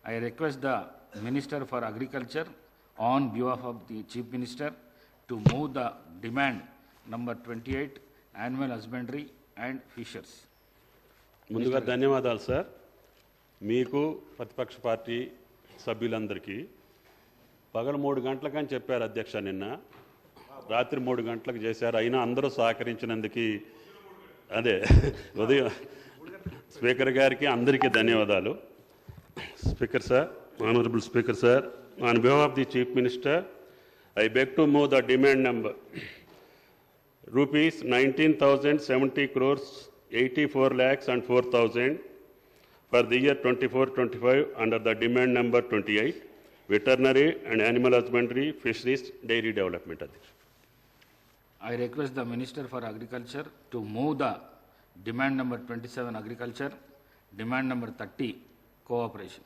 I request the Minister for Agriculture on behalf of the Chief Minister to move the demand number 28, Animal Husbandry and Fishers. ముందుగా ధన్యవాదాలు sir. మీకు ప్రతిపక్ష party సభ్యులందరికీ పగలు 3 గంటలకని చెప్పారు అధ్యక్ష, నిన్న రాత్రి 3 గంటలకు చేశారు. అయినా అందరూ సహకరించినందుకు అదే ఉదయం స్పీకర్ గారికి అందరికీ ధన్యవాదాలు. Speaker sir, honourable speaker sir, on behalf of the Chief Minister, I beg to move the demand number rupees 19,070 crores 84 lakhs and 4,000 for the year 24-25 under the demand number 28, veterinary and animal husbandry, fisheries, dairy development. I request the Minister for Agriculture to move the demand number 27, agriculture, demand number 30, cooperation.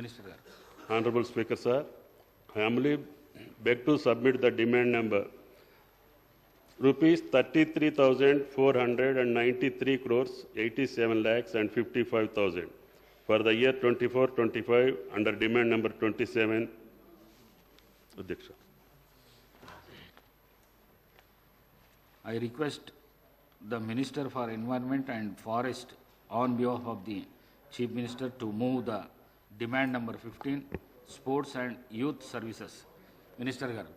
Minister Garu. Honorable Speaker sir, I humbly beg to submit the demand number rupees 33,493 crores 87 lakhs and 55,000 for the year 24-25 under demand number 27. Adhyaksha. I request the Minister for Environment and Forest on behalf of the Chief Minister to move the demand number 15, Sports and Youth Services. Minister Garu.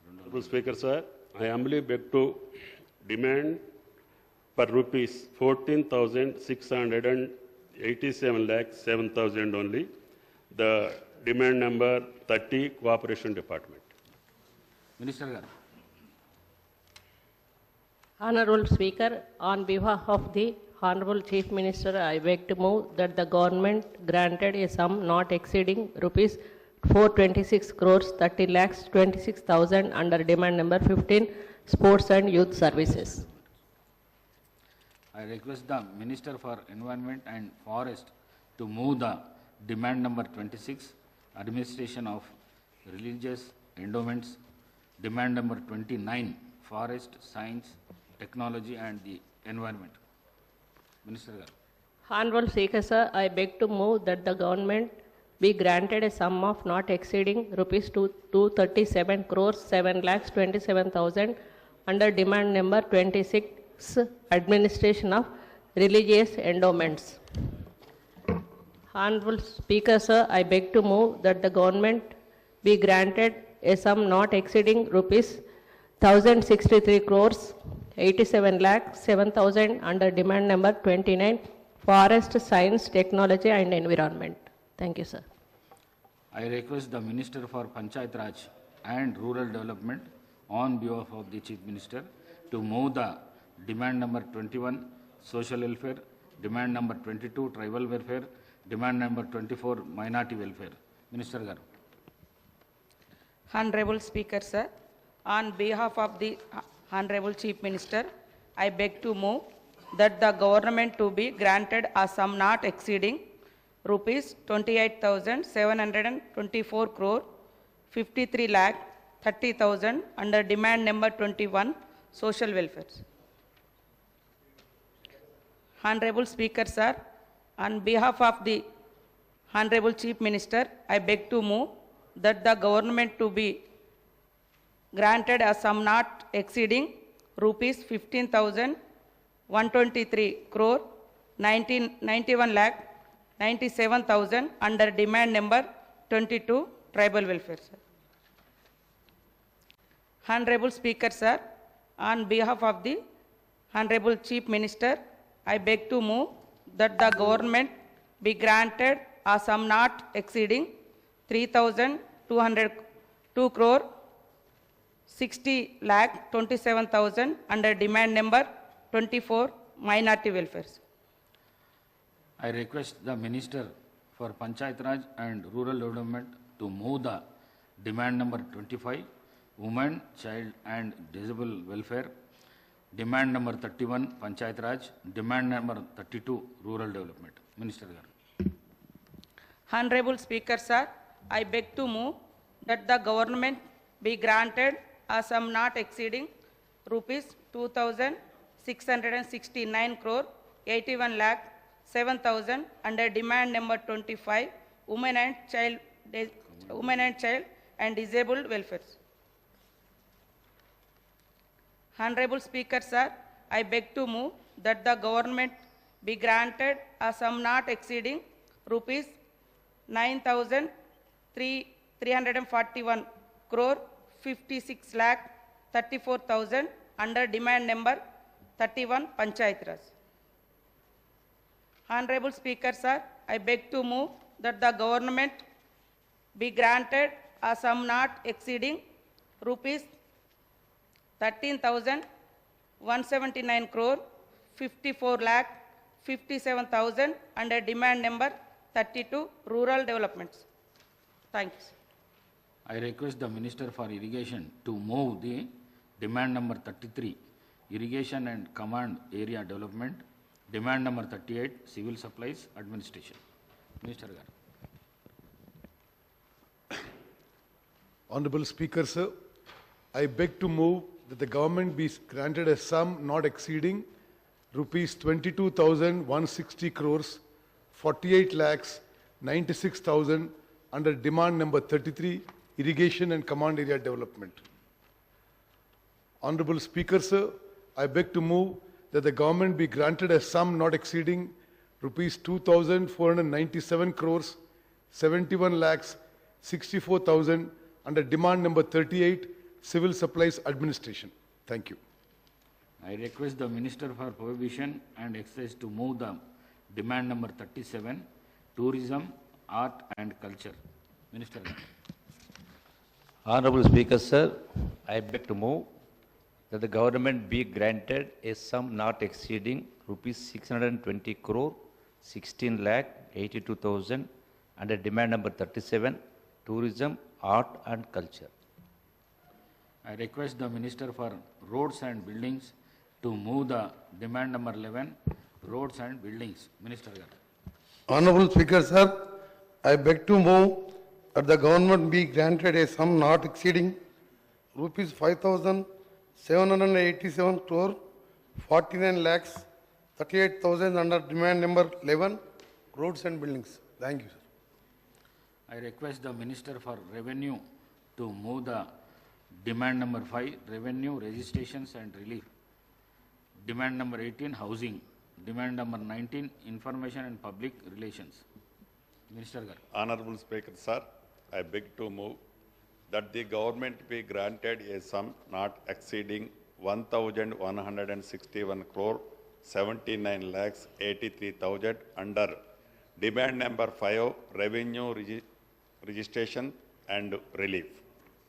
Honorable Speaker sir, I humbly beg to demand for rupees 14,687 lakhs 7,000 only the demand number 30, Cooperation Department. Minister Garu. Honorable Speaker, on behalf of the Honorable Chief Minister, I beg to move that the government granted a sum not exceeding rupees 426 crores 30 lakhs 26,000 under demand number 15, Sports and Youth Services. I request the Minister for Environment and Forest to move the demand number 26, Administration of Religious Endowments, demand number 29, Forest, Science, Technology and the Environment. Minister Garu. Honorable Speaker sir, I beg to move that the government be granted a sum of not exceeding rupees 237 crores 7 lakhs 27,000 under demand number 26, Administration of Religious Endowments. Honorable Speaker sir, I beg to move that the government be granted a sum not exceeding rupees 1,063 crores 87 lakhs 7,000 under demand number 29, Forest, Science, Technology and Environment. Thank you, sir. I request the Minister for Panchayat Raj and Rural Development on behalf of the Chief Minister to move the demand number 21, Social Welfare, demand number 22, Tribal Welfare, demand number 24, Minority Welfare. Minister Garu. Honorable Speaker sir, on behalf of the Honorable Chief Minister, I beg to move that the government to be granted a sum not exceeding rupees 28,724 crore 53 lakh 30,000 under demand number 21, Social Welfare. Honorable Speaker sir, on behalf of the Honorable Chief Minister, I beg to move that the government to be granted a sum not exceeding rupees 15,123 crore 91 lakh 97,000 under demand number 22, Tribal Welfare. Sir. Honorable Speaker sir, on behalf of the Honorable Chief Minister, I beg to move that the government be granted a sum not exceeding 3,202 crore 60 lakh 27,000 under demand number 24, Minority Welfare. I request the Minister for Panchayat Raj and Rural Development to move the demand number 25, Women, Child and Disabled Welfare, demand number 31, Panchayat Raj, demand number 32, Rural Development. Minister Garu. Honorable Speaker sir, I beg to move that the government be granted a sum not exceeding rupees 2,000 669 crore 81 lakh 7,000 under demand number 25, Women and Child and Disabled Welfare. Honorable Speaker, sir, I beg to move that the government be granted a sum not exceeding rupees 9,341 crore 56 lakh 34,000 under demand number 31 Panchayat Raj. Honorable Speaker, sir, I beg to move that the government be granted a sum not exceeding rupees 13,179 crore 54 lakh 57,000 under demand number 32 Rural Developments. Thank you, sir. I request the Minister for Irrigation to move the demand number 33, Irrigation and Command Area Development, demand number 38, Civil Supplies Administration. Minister Garu. Honorable Speaker, sir, I beg to move that the government be granted a sum not exceeding rupees 22,160 crores, 48 lakhs, 96,000 under demand number 33, Irrigation and Command Area Development. Honorable Speaker, sir, I beg to move that the government be granted a sum not exceeding rupees 2,497 crores, 71 lakhs, 64,000 under demand number 38, Civil Supplies Administration. Thank you. I request the Minister for Prohibition and Excise to move the demand number 37, Tourism, Art and Culture. Minister Garu. Honorable Speaker, sir, I beg to move that the government be granted a sum not exceeding rupees 620 crore 16 lakh 82,000 under demand number 37, Tourism, Art and Culture. I request the Minister for Roads and Buildings to move the demand number 11, Roads and Buildings. Minister Garu. Honorable Speaker, sir, I beg to move that the government be granted a sum not exceeding rupees 5,787 crore 49 lakhs 38,000 under demand number 11, Roads and Buildings. Thank you, sir. I request the Minister for Revenue to move the demand number 5, Revenue, Registrations and Relief. Demand number 18, Housing. Demand number 19, Information and Public Relations. Minister Garu. Honorable Speaker, sir, I beg to move that the government be granted a sum not exceeding 1,161 crore 79 lakhs 83,000 under demand number 5, Revenue, Registration and Relief.